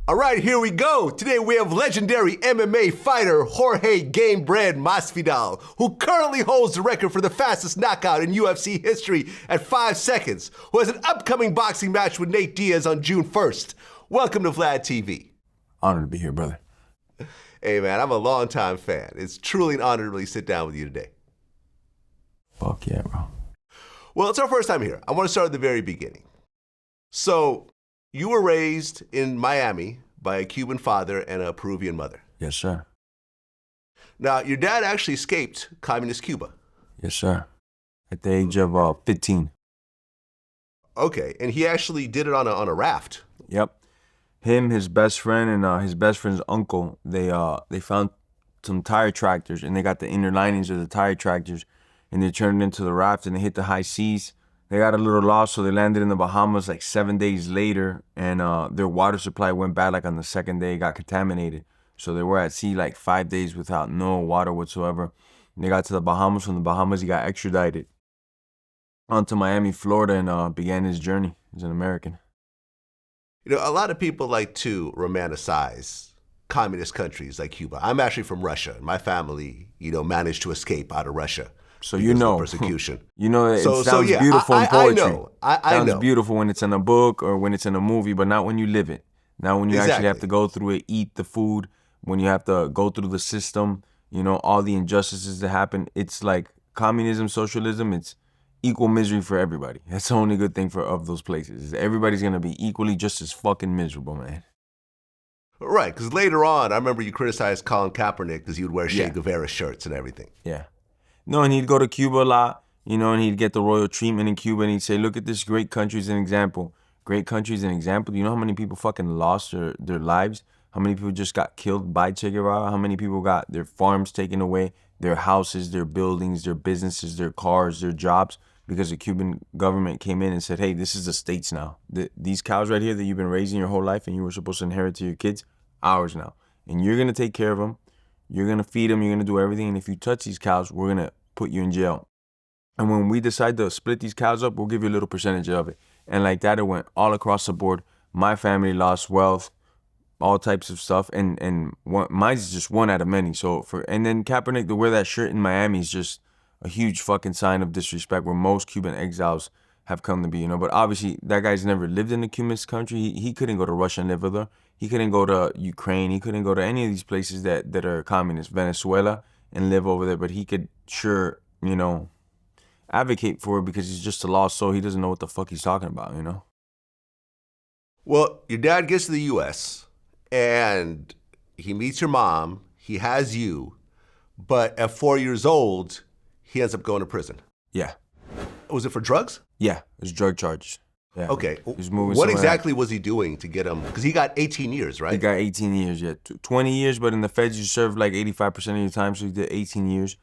All right, here we go. Today we have legendary MMA fighter Jorge Game Bread Masvidal, who currently holds the record for the fastest knockout in UFC history at 5 seconds, who has an upcoming boxing match with Nate Diaz on June 1st. Welcome to Vlad TV. Honored to be here, brother. Hey man, I'm a longtime fan. It's truly an honor to really sit down with you today. Fuck yeah, bro. Well, it's our first time here. I want to start at the very beginning. So, you were raised in Miami by a Cuban father and a Peruvian mother. Yes, sir. Now, your dad actually escaped communist Cuba. Yes, sir. At the age of 15. Okay, and he actually did it on a raft. Yep. Him, his best friend, and his best friend's uncle, they found some tire tractors, and they got the inner linings of the tire tractors, and they turned it into the raft, and they hit the high seas. They got a little lost, so they landed in the Bahamas like 7 days later, and their water supply went bad like on the second day. It got contaminated. So they were at sea like 5 days without no water whatsoever. And they got to the Bahamas. From the Bahamas, he got extradited onto Miami, Florida, and began his journey as an American. You know, a lot of people like to romanticize communist countries like Cuba. I'm actually from Russia. My family, managed to escape out of Russia. So you know, persecution. It sounds beautiful in poetry. I know. Sounds beautiful when it's in a book or when it's in a movie, but not when you live it. Not when you actually have to go through it, eat the food, when you have to go through the system, all the injustices that happen. It's like communism, socialism, it's equal misery for everybody. That's the only good thing of those places. Is everybody's going to be equally just as fucking miserable, man. Right, because later on, I remember you criticized Colin Kaepernick because he would wear Che Guevara shirts and everything. Yeah. No, and he'd go to Cuba a lot, and he'd get the royal treatment in Cuba, and he'd say, look at this great country as an example. Great country as an example. Do you know how many people fucking lost their lives? How many people just got killed by Che Guevara? How many people got their farms taken away, their houses, their buildings, their businesses, their cars, their jobs, because the Cuban government came in and said, hey, this is the states now. These cows right here that you've been raising your whole life and you were supposed to inherit to your kids, ours now. And you're going to take care of them. You're going to feed them. You're going to do everything. And if you touch these cows, we're going to put you in jail. And when we decide to split these cows up, we'll give you a little percentage of it. And like that, it went all across the board. My family lost wealth, all types of stuff. And mine's just one out of many. And then Kaepernick to wear that shirt in Miami is just a huge fucking sign of disrespect where most Cuban exiles have come to be, But obviously, that guy's never lived in a communist country. He couldn't go to Russia and live there. He couldn't go to Ukraine. He couldn't go to any of these places that are communist, Venezuela, and live over there. But he could sure, advocate for it because he's just a lost soul. He doesn't know what the fuck he's talking about, Well, your dad gets to the U.S. and he meets your mom. He has you. But at 4 years old, he ends up going to prison. Yeah. Was it for drugs? Yeah, it was drug charges. Yeah. Okay. He was moving what exactly was he doing to get him? Because he got 18 years, right? He got 18 years, yeah. 20 years, but in the feds, you serve like 85% of your time, so he did 18 years.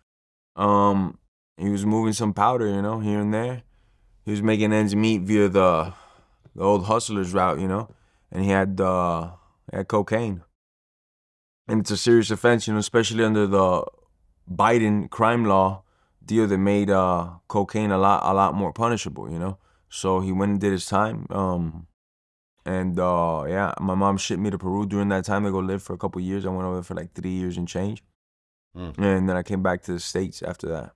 He was moving some powder, here and there. He was making ends meet via the old hustlers route, and he had cocaine. And it's a serious offense, especially under the Biden crime law deal that made cocaine a lot more punishable, So he went and did his time. My mom shipped me to Peru during that time to go live for a couple of years. I went over there for like 3 years and change. And then I came back to the States after that.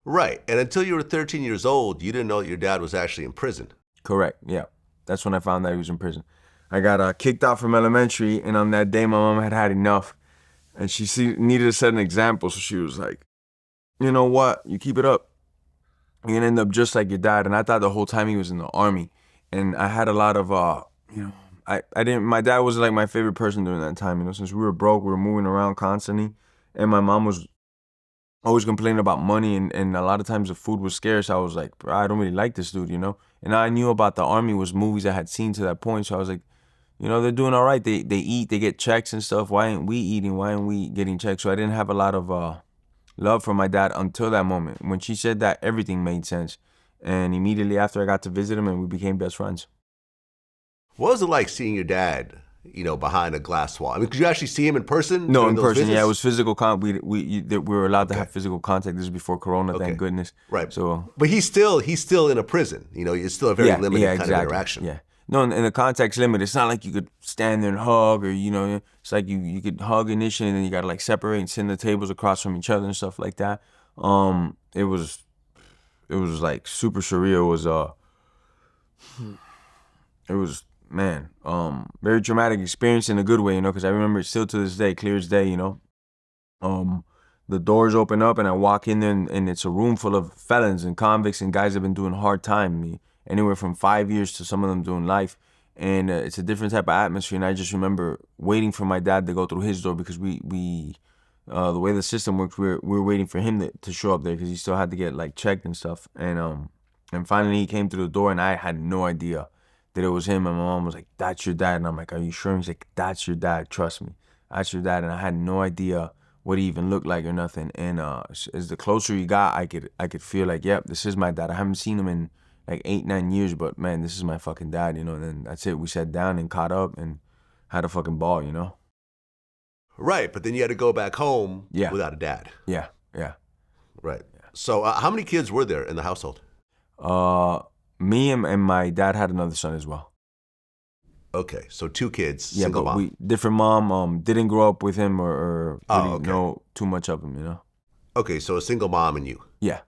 Right. And until you were 13 years old, you didn't know that your dad was actually in prison. Correct. Yeah. That's when I found out he was in prison. I got kicked out from elementary, and on that day, my mom had enough. And she needed to set an example, so she was like, you know what? You keep it up, you're going to end up just like your dad. And I thought the whole time he was in the Army. And I had a lot of, my dad was like my favorite person during that time, since we were broke, we were moving around constantly. And my mom was always complaining about money, and a lot of times the food was scarce. I was like, bro, I don't really like this dude, And I knew about the Army was movies I had seen to that point. So I was like, they're doing all right. They eat, they get checks and stuff. Why ain't we eating? Why ain't we getting checks? So I didn't have a lot of love for my dad until that moment. When she said that, everything made sense. And immediately after, I got to visit him, and we became best friends. What was it like seeing your dad, behind a glass wall? I mean, could you actually see him in person? No, in person. Visits? Yeah, it was physical contact. We were allowed to have physical contact. This is before Corona, thank goodness. Right. So, but he's still in a prison. It's still a very limited kind of interaction. Yeah. No, in the context limit, it's not like you could stand there and hug, or it's like you could hug initially, and then you gotta like separate and sit in the tables across from each other and stuff like that. It was like super surreal. It was, man, very traumatic experience in a good way, because I remember it still to this day, clear as day. The doors open up and I walk in there, and it's a room full of felons and convicts and guys that have been doing hard time, anywhere from 5 years to some of them doing life. And it's a different type of atmosphere. And I just remember waiting for my dad to go through his door, because the way the system works, we're waiting for him to show up there, because he still had to get like checked and stuff. And finally he came through the door, and I had no idea that it was him. And my mom was like, "That's your dad." And I'm like, "Are you sure?" He's like, "That's your dad. Trust me. That's your dad." And I had no idea what he even looked like or nothing. And as the closer he got, I could feel like, yep, this is my dad. I haven't seen him in like 8-9 years, but man, this is my fucking dad, And then that's it. We sat down and caught up and had a fucking ball, Right, but then you had to go back home Yeah. without a dad. Yeah. Right. So how many kids were there in the household? Me and my dad had another son as well. Okay, so 2 kids, Yeah, single but mom. we different mom. Didn't grow up with him or Oh, really okay. know too much of him, Okay, so a single mom and you. Yeah.